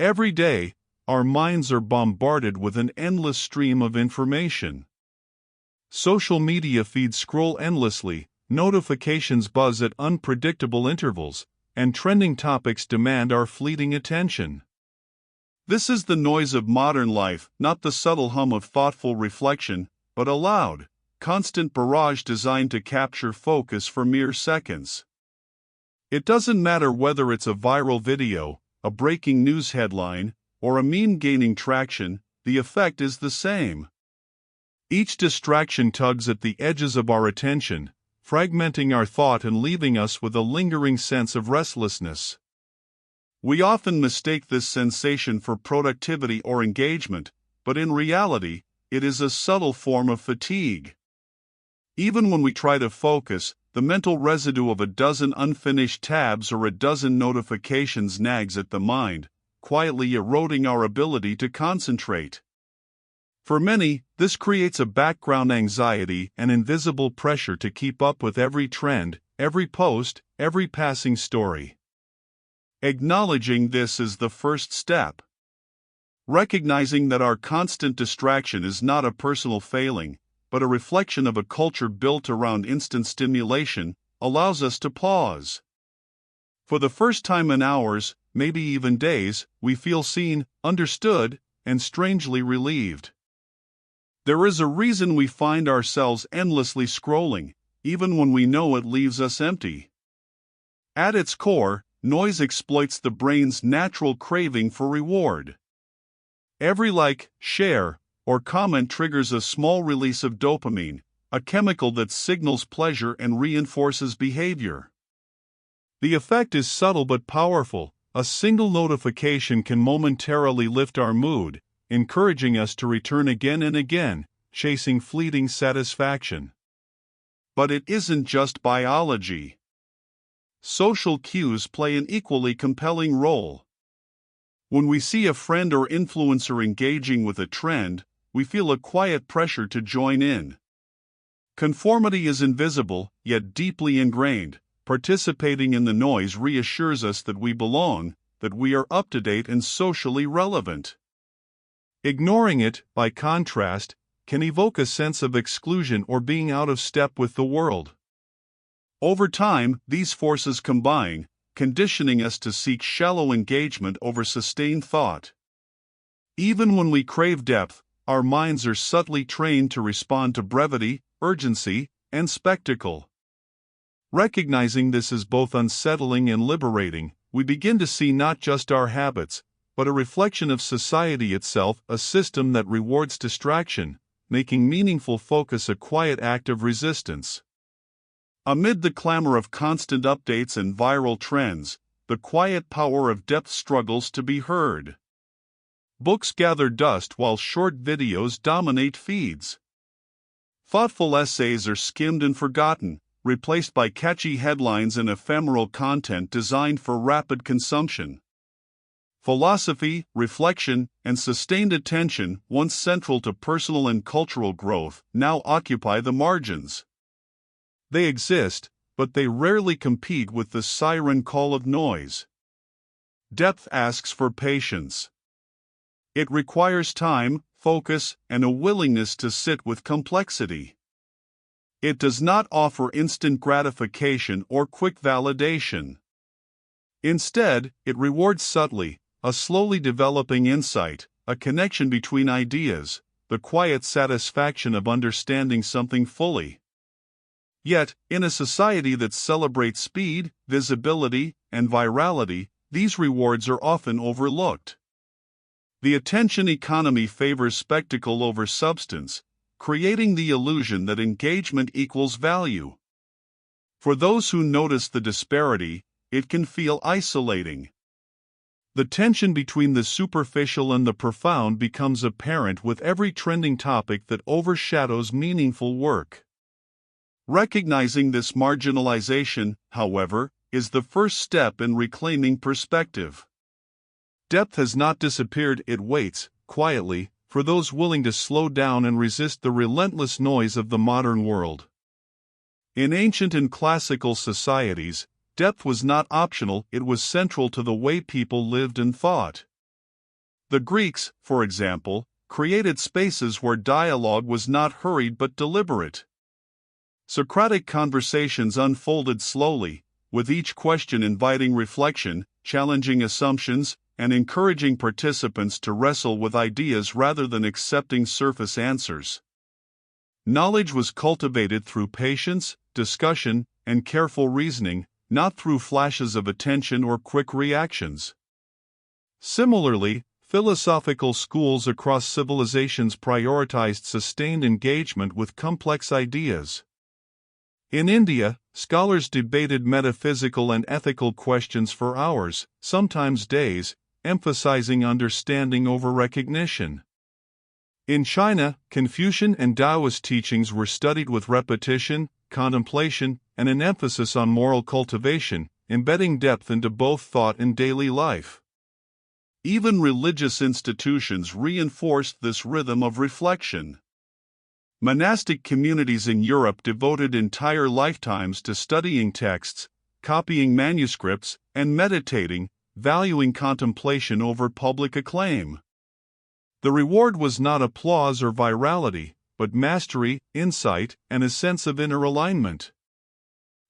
Every day, our minds are bombarded with an endless stream of information. Social media feeds scroll endlessly, notifications buzz at unpredictable intervals, and trending topics demand our fleeting attention. This is the noise of modern life, not the subtle hum of thoughtful reflection, but a loud, constant barrage designed to capture focus for mere seconds. It doesn't matter whether it's a viral video, a breaking news headline, or a meme gaining traction, the effect is the same. Each distraction tugs at the edges of our attention, fragmenting our thought and leaving us with a lingering sense of restlessness. We often mistake this sensation for productivity or engagement, but in reality, it is a subtle form of fatigue. Even when we try to focus, the mental residue of a dozen unfinished tabs or a dozen notifications nags at the mind, quietly eroding our ability to concentrate. For many, this creates a background anxiety and invisible pressure to keep up with every trend, every post, every passing story. Acknowledging this is the first step. Recognizing that our constant distraction is not a personal failing, but a reflection of a culture built around instant stimulation, allows us to pause. For the first time in hours, maybe even days, we feel seen, understood, and strangely relieved. There is a reason we find ourselves endlessly scrolling, even when we know it leaves us empty. At its core, noise exploits the brain's natural craving for reward. Every like, share, or comment triggers a small release of dopamine, a chemical that signals pleasure and reinforces behavior. The effect is subtle but powerful. A single notification can momentarily lift our mood, encouraging us to return again and again, chasing fleeting satisfaction. But it isn't just biology. Social cues play an equally compelling role. When we see a friend or influencer engaging with a trend, we feel a quiet pressure to join in. Conformity is invisible, yet deeply ingrained. Participating in the noise reassures us that we belong, that we are up to date and socially relevant. Ignoring it, by contrast, can evoke a sense of exclusion or being out of step with the world. Over time, these forces combine, conditioning us to seek shallow engagement over sustained thought. Even when we crave depth, our minds are subtly trained to respond to brevity, urgency, and spectacle. Recognizing this as both unsettling and liberating, we begin to see not just our habits, but a reflection of society itself, a system that rewards distraction, making meaningful focus a quiet act of resistance. Amid the clamor of constant updates and viral trends, the quiet power of depth struggles to be heard. Books gather dust while short videos dominate feeds. Thoughtful essays are skimmed and forgotten, replaced by catchy headlines and ephemeral content designed for rapid consumption. Philosophy, reflection, and sustained attention, once central to personal and cultural growth, now occupy the margins. They exist, but they rarely compete with the siren call of noise. Depth asks for patience. It requires time, focus, and a willingness to sit with complexity. It does not offer instant gratification or quick validation. Instead, it rewards subtly, a slowly developing insight, a connection between ideas, the quiet satisfaction of understanding something fully. Yet, in a society that celebrates speed, visibility, and virality, these rewards are often overlooked. The attention economy favors spectacle over substance, creating the illusion that engagement equals value. For those who notice the disparity, it can feel isolating. The tension between the superficial and the profound becomes apparent with every trending topic that overshadows meaningful work. Recognizing this marginalization, however, is the first step in reclaiming perspective. Depth has not disappeared, it waits, quietly, for those willing to slow down and resist the relentless noise of the modern world. In ancient and classical societies, depth was not optional, it was central to the way people lived and thought. The Greeks, for example, created spaces where dialogue was not hurried but deliberate. Socratic conversations unfolded slowly, with each question inviting reflection, challenging assumptions, and encouraging participants to wrestle with ideas rather than accepting surface answers. Knowledge was cultivated through patience, discussion, and careful reasoning, not through flashes of attention or quick reactions. Similarly, philosophical schools across civilizations prioritized sustained engagement with complex ideas. In India, scholars debated metaphysical and ethical questions for hours, sometimes days, emphasizing understanding over recognition. In China, Confucian and Taoist teachings were studied with repetition, contemplation, and an emphasis on moral cultivation, embedding depth into both thought and daily life. Even religious institutions reinforced this rhythm of reflection. Monastic communities in Europe devoted entire lifetimes to studying texts, copying manuscripts, and meditating, valuing contemplation over public acclaim. The reward was not applause or virality, but mastery, insight, and a sense of inner alignment.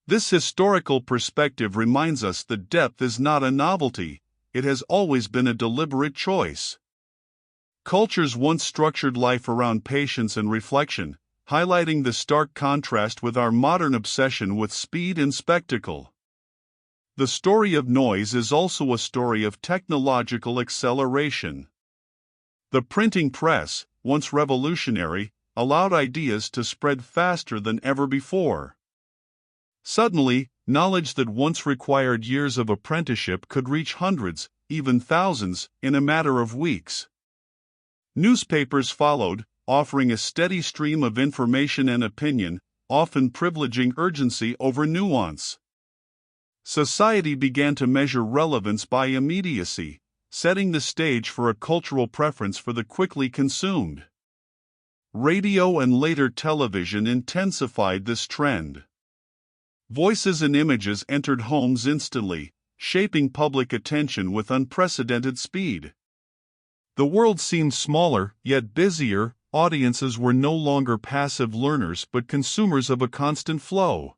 This historical perspective reminds us that depth is not a novelty, it has always been a deliberate choice. Cultures once structured life around patience and reflection, highlighting the stark contrast with our modern obsession with speed and spectacle. The story of noise is also a story of technological acceleration. The printing press, once revolutionary, allowed ideas to spread faster than ever before. Suddenly, knowledge that once required years of apprenticeship could reach hundreds, even thousands, in a matter of weeks. Newspapers followed, offering a steady stream of information and opinion, often privileging urgency over nuance. Society began to measure relevance by immediacy, setting the stage for a cultural preference for the quickly consumed. Radio and later television intensified this trend. Voices and images entered homes instantly, shaping public attention with unprecedented speed. The world seemed smaller, yet busier. Audiences were no longer passive learners but consumers of a constant flow.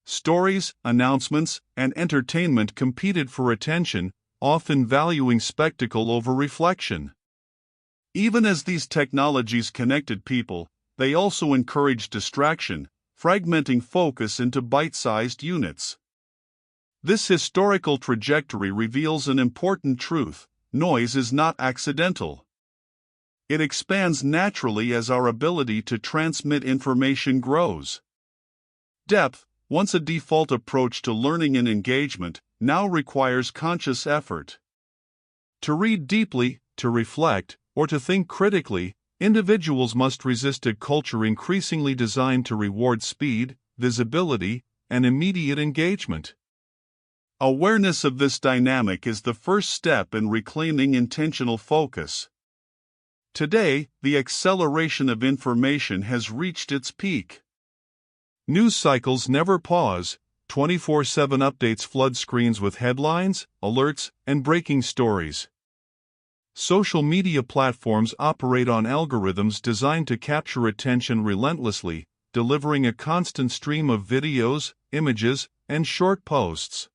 Stories, announcements, and entertainment competed for attention, often valuing spectacle over reflection. Even as these technologies connected people, they also encouraged distraction, fragmenting focus into bite-sized units. This historical trajectory reveals an important truth: noise is not accidental. It expands naturally as our ability to transmit information grows. Depth, once a default approach to learning and engagement, now requires conscious effort. To read deeply, to reflect, or to think critically, individuals must resist a culture increasingly designed to reward speed, visibility, and immediate engagement. Awareness of this dynamic is the first step in reclaiming intentional focus. Today, the acceleration of information has reached its peak. News cycles never pause, 24/7 updates flood screens with headlines, alerts, and breaking stories. Social media platforms operate on algorithms designed to capture attention relentlessly, delivering a constant stream of videos, images, and short posts.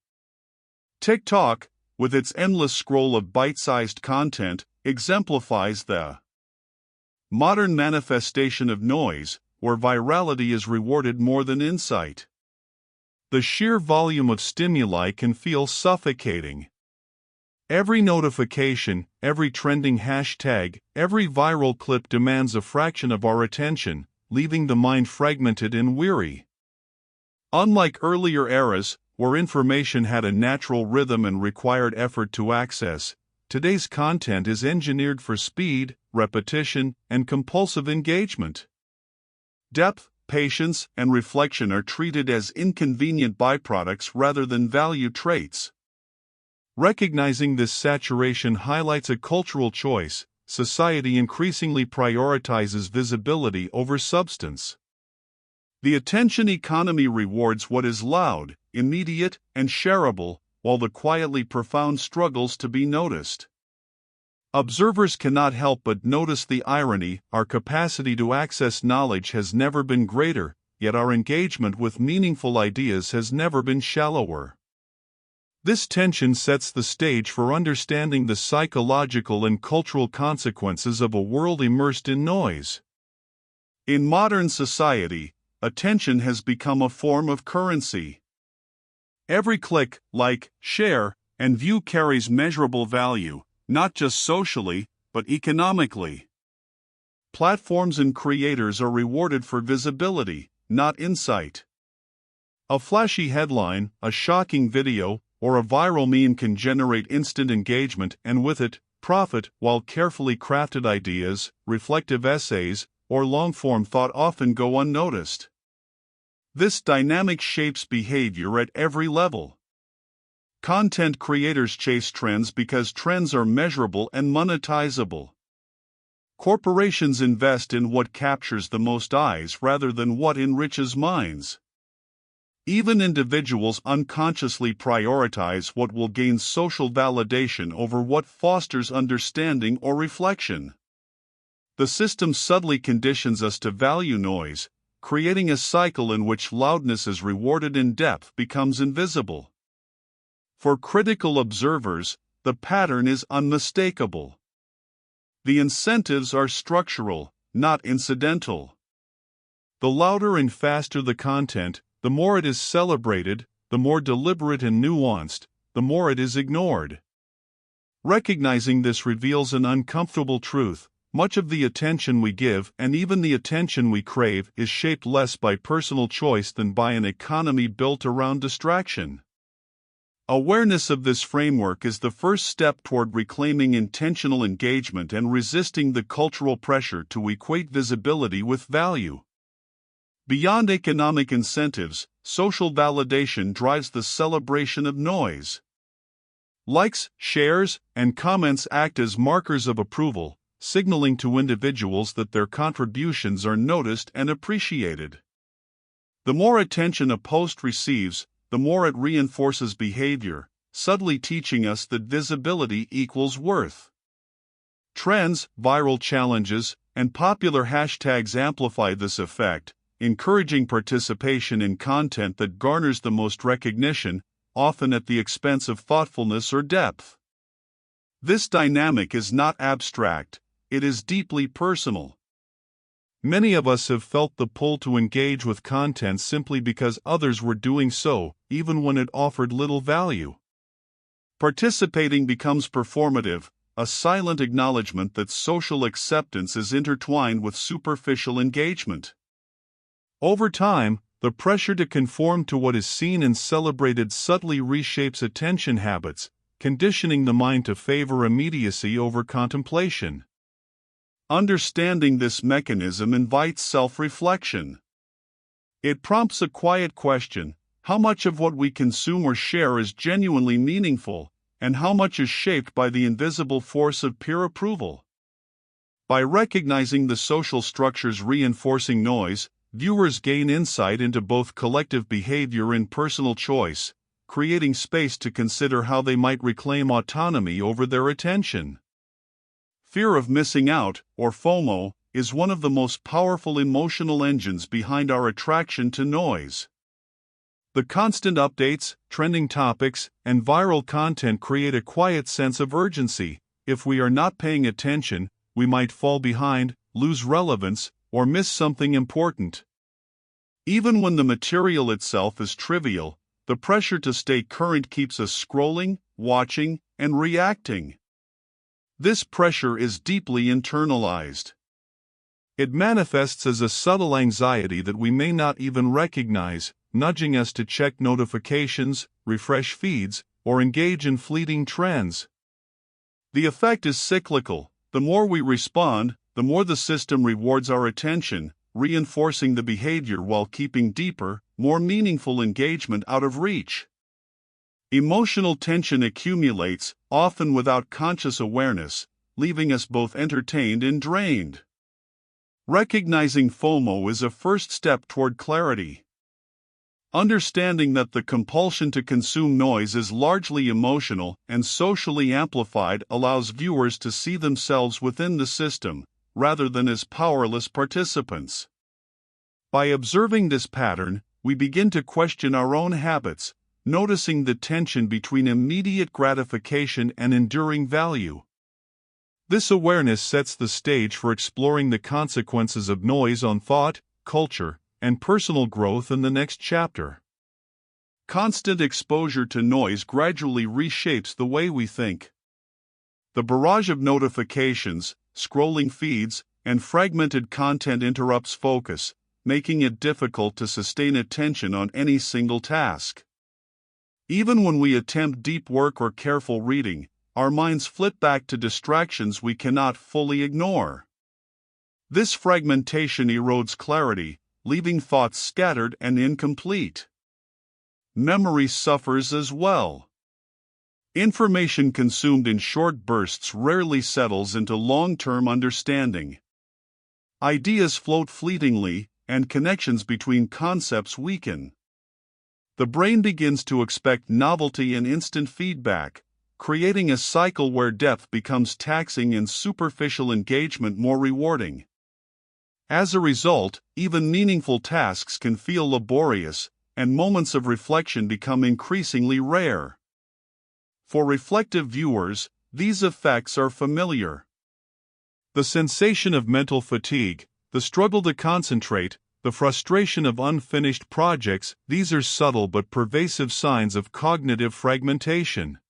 TikTok, with its endless scroll of bite-sized content, exemplifies the modern manifestation of noise, where virality is rewarded more than insight. The sheer volume of stimuli can feel suffocating. Every notification, every trending hashtag, every viral clip demands a fraction of our attention, leaving the mind fragmented and weary. Unlike earlier eras, where information had a natural rhythm and required effort to access, today's content is engineered for speed, repetition, and compulsive engagement. Depth, patience, and reflection are treated as inconvenient byproducts rather than value traits. Recognizing this saturation highlights a cultural choice: society increasingly prioritizes visibility over substance. The attention economy rewards what is loud, immediate, and shareable, while the quietly profound struggles to be noticed. Observers cannot help but notice the irony. Our capacity to access knowledge has never been greater, yet our engagement with meaningful ideas has never been shallower. This tension sets the stage for understanding the psychological and cultural consequences of a world immersed in noise. In modern society, attention has become a form of currency. Every click, like, share, and view carries measurable value, not just socially, but economically. Platforms and creators are rewarded for visibility, not insight. A flashy headline, a shocking video, or a viral meme can generate instant engagement and with it, profit, while carefully crafted ideas, reflective essays, or long-form thought often go unnoticed. This dynamic shapes behavior at every level. Content creators chase trends because trends are measurable and monetizable. Corporations invest in what captures the most eyes rather than what enriches minds. Even individuals unconsciously prioritize what will gain social validation over what fosters understanding or reflection. The system subtly conditions us to value noise, creating a cycle in which loudness is rewarded and depth becomes invisible. For critical observers, the pattern is unmistakable. The incentives are structural, not incidental. The louder and faster the content, the more it is celebrated, the more deliberate and nuanced, the more it is ignored. Recognizing this reveals an uncomfortable truth: much of the attention we give and even the attention we crave is shaped less by personal choice than by an economy built around distraction. Awareness of this framework is the first step toward reclaiming intentional engagement and resisting the cultural pressure to equate visibility with value. Beyond economic incentives, social validation drives the celebration of noise. Likes, shares, and comments act as markers of approval, signaling to individuals that their contributions are noticed and appreciated. The more attention a post receives, the more it reinforces behavior, subtly teaching us that visibility equals worth. Trends, viral challenges, and popular hashtags amplify this effect, encouraging participation in content that garners the most recognition, often at the expense of thoughtfulness or depth. This dynamic is not abstract, it is deeply personal. Many of us have felt the pull to engage with content simply because others were doing so, even when it offered little value. Participating becomes performative, a silent acknowledgement that social acceptance is intertwined with superficial engagement. Over time, the pressure to conform to what is seen and celebrated subtly reshapes attention habits, conditioning the mind to favor immediacy over contemplation. Understanding this mechanism invites self-reflection. It prompts a quiet question: how much of what we consume or share is genuinely meaningful, and how much is shaped by the invisible force of peer approval? By recognizing the social structures reinforcing noise, viewers gain insight into both collective behavior and personal choice, creating space to consider how they might reclaim autonomy over their attention. Fear of missing out, or FOMO, is one of the most powerful emotional engines behind our attraction to noise. The constant updates, trending topics, and viral content create a quiet sense of urgency. If we are not paying attention, we might fall behind, lose relevance, or miss something important. Even when the material itself is trivial, the pressure to stay current keeps us scrolling, watching, and reacting. This pressure is deeply internalized. It manifests as a subtle anxiety that we may not even recognize, nudging us to check notifications, refresh feeds, or engage in fleeting trends. The effect is cyclical. The more we respond, the more the system rewards our attention, reinforcing the behavior while keeping deeper, more meaningful engagement out of reach. Emotional tension accumulates, often without conscious awareness, leaving us both entertained and drained. Recognizing FOMO is a first step toward clarity. Understanding that the compulsion to consume noise is largely emotional and socially amplified allows viewers to see themselves within the system, rather than as powerless participants. By observing this pattern, we begin to question our own habits, noticing the tension between immediate gratification and enduring value. This awareness sets the stage for exploring the consequences of noise on thought, culture, and personal growth in the next chapter. Constant exposure to noise gradually reshapes the way we think. The barrage of notifications, scrolling feeds, and fragmented content interrupts focus, making it difficult to sustain attention on any single task. Even when we attempt deep work or careful reading, our minds flit back to distractions we cannot fully ignore. This fragmentation erodes clarity, leaving thoughts scattered and incomplete. Memory suffers as well. Information consumed in short bursts rarely settles into long-term understanding. Ideas float fleetingly, and connections between concepts weaken. The brain begins to expect novelty and instant feedback, creating a cycle where depth becomes taxing and superficial engagement more rewarding. As a result, even meaningful tasks can feel laborious, and moments of reflection become increasingly rare. For reflective viewers, these effects are familiar. The sensation of mental fatigue, the struggle to concentrate, the frustration of unfinished projects, these are subtle but pervasive signs of cognitive fragmentation.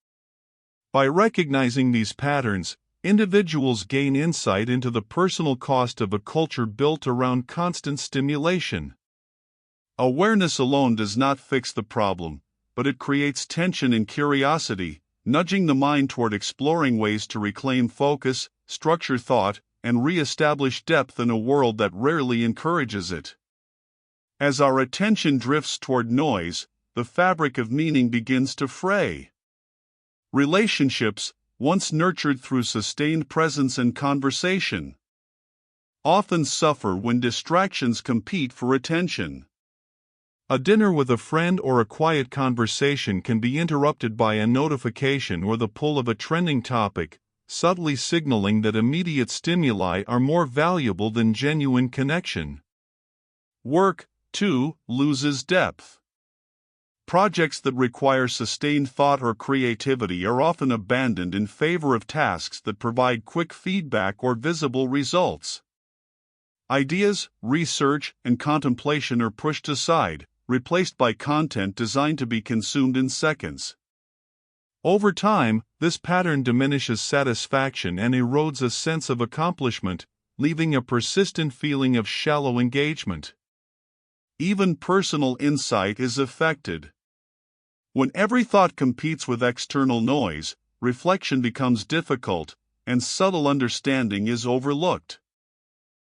By recognizing these patterns, individuals gain insight into the personal cost of a culture built around constant stimulation. Awareness alone does not fix the problem, but it creates tension and curiosity, nudging the mind toward exploring ways to reclaim focus, structure thought, and re-establish depth in a world that rarely encourages it. As our attention drifts toward noise, the fabric of meaning begins to fray. Relationships, once nurtured through sustained presence and conversation, often suffer when distractions compete for attention. A dinner with a friend or a quiet conversation can be interrupted by a notification or the pull of a trending topic, subtly signaling that immediate stimuli are more valuable than genuine connection. Work, too, loses depth. Projects that require sustained thought or creativity are often abandoned in favor of tasks that provide quick feedback or visible results. Ideas, research, and contemplation are pushed aside, replaced by content designed to be consumed in seconds. Over time, this pattern diminishes satisfaction and erodes a sense of accomplishment, leaving a persistent feeling of shallow engagement. Even personal insight is affected. When every thought competes with external noise, reflection becomes difficult, and subtle understanding is overlooked.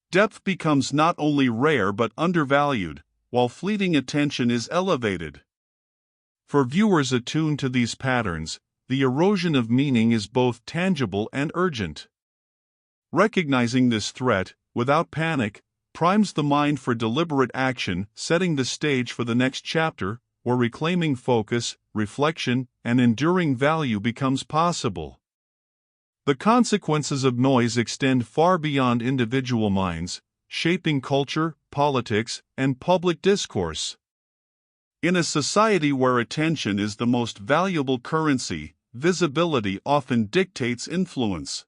Depth becomes not only rare but undervalued, while fleeting attention is elevated. For viewers attuned to these patterns, the erosion of meaning is both tangible and urgent. Recognizing this threat, without panic, primes the mind for deliberate action, setting the stage for the next chapter, where reclaiming focus, reflection, and enduring value becomes possible. The consequences of noise extend far beyond individual minds, shaping culture, politics, and public discourse. In a society where attention is the most valuable currency, visibility often dictates influence.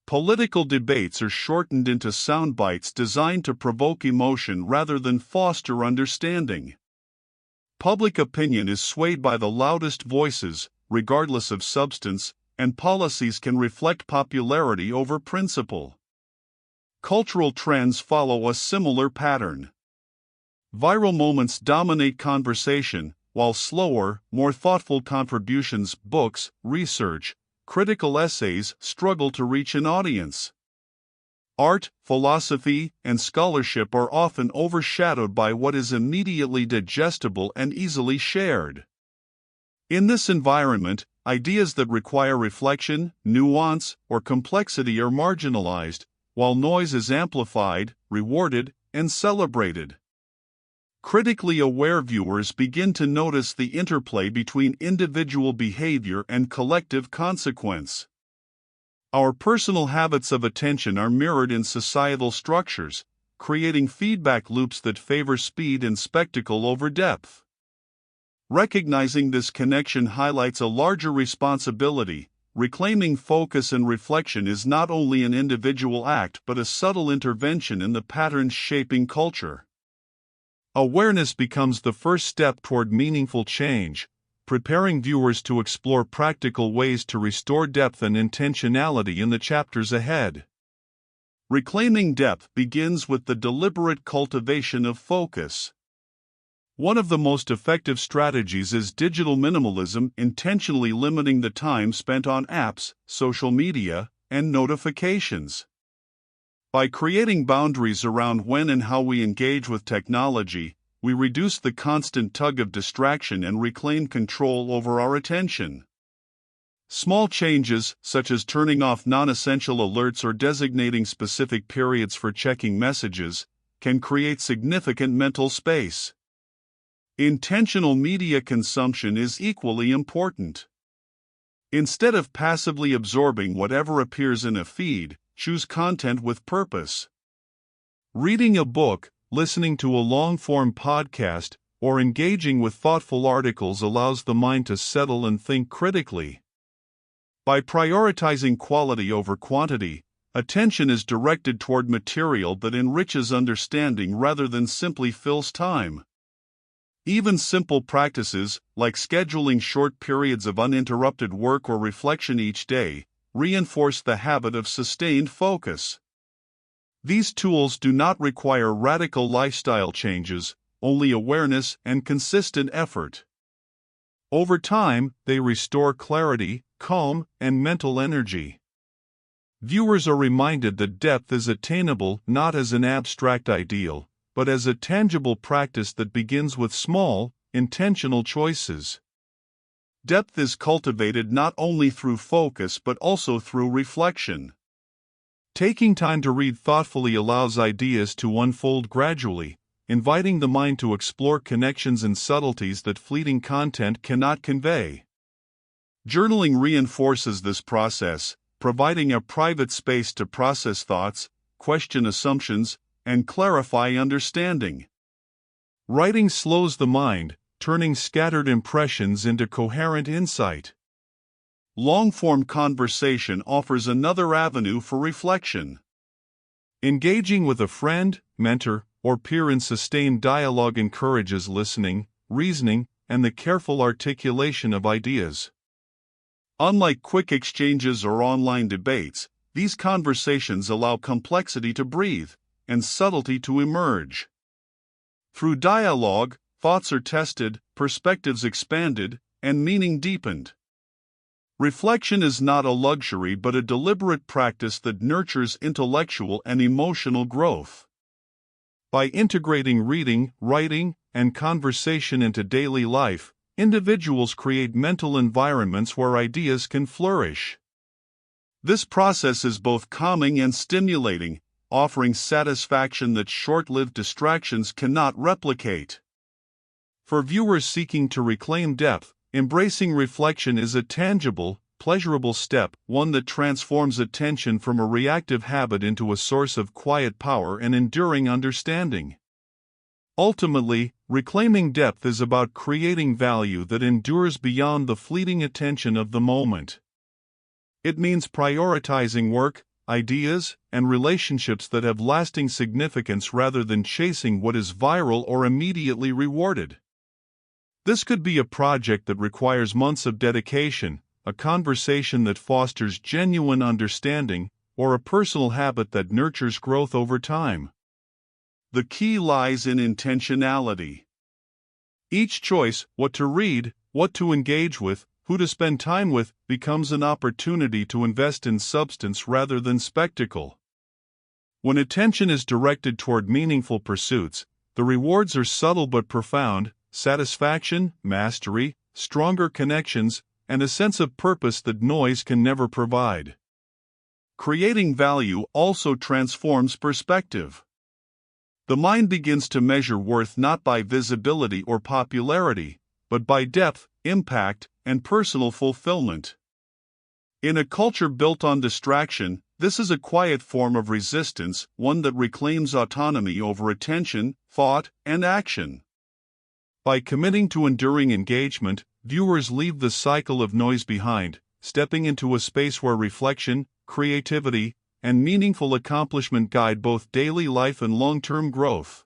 Political debates are shortened into sound bites designed to provoke emotion rather than foster understanding. Public opinion is swayed by the loudest voices, regardless of substance, and policies can reflect popularity over principle. Cultural trends follow a similar pattern. Viral moments dominate conversation, while slower, more thoughtful contributions, books, research, critical essays struggle to reach an audience. Art, philosophy, and scholarship are often overshadowed by what is immediately digestible and easily shared. In this environment, ideas that require reflection, nuance, or complexity are marginalized, while noise is amplified, rewarded, and celebrated. Critically aware viewers begin to notice the interplay between individual behavior and collective consequence. Our personal habits of attention are mirrored in societal structures, creating feedback loops that favor speed and spectacle over depth. Recognizing this connection highlights a larger responsibility. Reclaiming focus and reflection is not only an individual act but a subtle intervention in the patterns shaping culture. Awareness becomes the first step toward meaningful change, preparing viewers to explore practical ways to restore depth and intentionality in the chapters ahead. Reclaiming depth begins with the deliberate cultivation of focus. One of the most effective strategies is digital minimalism, intentionally limiting the time spent on apps, social media, and notifications. By creating boundaries around when and how we engage with technology, we reduce the constant tug of distraction and reclaim control over our attention. Small changes, such as turning off non-essential alerts or designating specific periods for checking messages, can create significant mental space. Intentional media consumption is equally important. Instead of passively absorbing whatever appears in a feed, choose content with purpose. Reading a book, listening to a long-form podcast, or engaging with thoughtful articles allows the mind to settle and think critically. By prioritizing quality over quantity, attention is directed toward material that enriches understanding rather than simply fills time. Even simple practices, like scheduling short periods of uninterrupted work or reflection each day, reinforce the habit of sustained focus. These tools do not require radical lifestyle changes, only awareness and consistent effort. Over time, they restore clarity, calm, and mental energy. Viewers are reminded that depth is attainable not as an abstract ideal, but as a tangible practice that begins with small, intentional choices. Depth is cultivated not only through focus but also through reflection. Taking time to read thoughtfully allows ideas to unfold gradually, inviting the mind to explore connections and subtleties that fleeting content cannot convey. Journaling reinforces this process, providing a private space to process thoughts, question assumptions, and clarify understanding. Writing slows the mind, turning scattered impressions into coherent insight. Long-form conversation offers another avenue for reflection. Engaging with a friend, mentor, or peer in sustained dialogue encourages listening, reasoning, and the careful articulation of ideas. Unlike quick exchanges or online debates, these conversations allow complexity to breathe and subtlety to emerge. Through dialogue, thoughts are tested, perspectives expanded, and meaning deepened. Reflection is not a luxury but a deliberate practice that nurtures intellectual and emotional growth. By integrating reading, writing, and conversation into daily life, individuals create mental environments where ideas can flourish. This process is both calming and stimulating, offering satisfaction that short-lived distractions cannot replicate. For viewers seeking to reclaim depth, embracing reflection is a tangible, pleasurable step, one that transforms attention from a reactive habit into a source of quiet power and enduring understanding. Ultimately, reclaiming depth is about creating value that endures beyond the fleeting attention of the moment. It means prioritizing work, ideas, and relationships that have lasting significance rather than chasing what is viral or immediately rewarded. This could be a project that requires months of dedication, a conversation that fosters genuine understanding, or a personal habit that nurtures growth over time. The key lies in intentionality. Each choice, what to read, what to engage with, who to spend time with, becomes an opportunity to invest in substance rather than spectacle. When attention is directed toward meaningful pursuits, the rewards are subtle but profound: satisfaction, mastery, stronger connections, and a sense of purpose that noise can never provide. Creating value also transforms perspective. The mind begins to measure worth not by visibility or popularity, but by depth, impact, and personal fulfillment. In a culture built on distraction, this is a quiet form of resistance, one that reclaims autonomy over attention, thought, and action. By committing to enduring engagement, viewers leave the cycle of noise behind, stepping into a space where reflection, creativity, and meaningful accomplishment guide both daily life and long-term growth.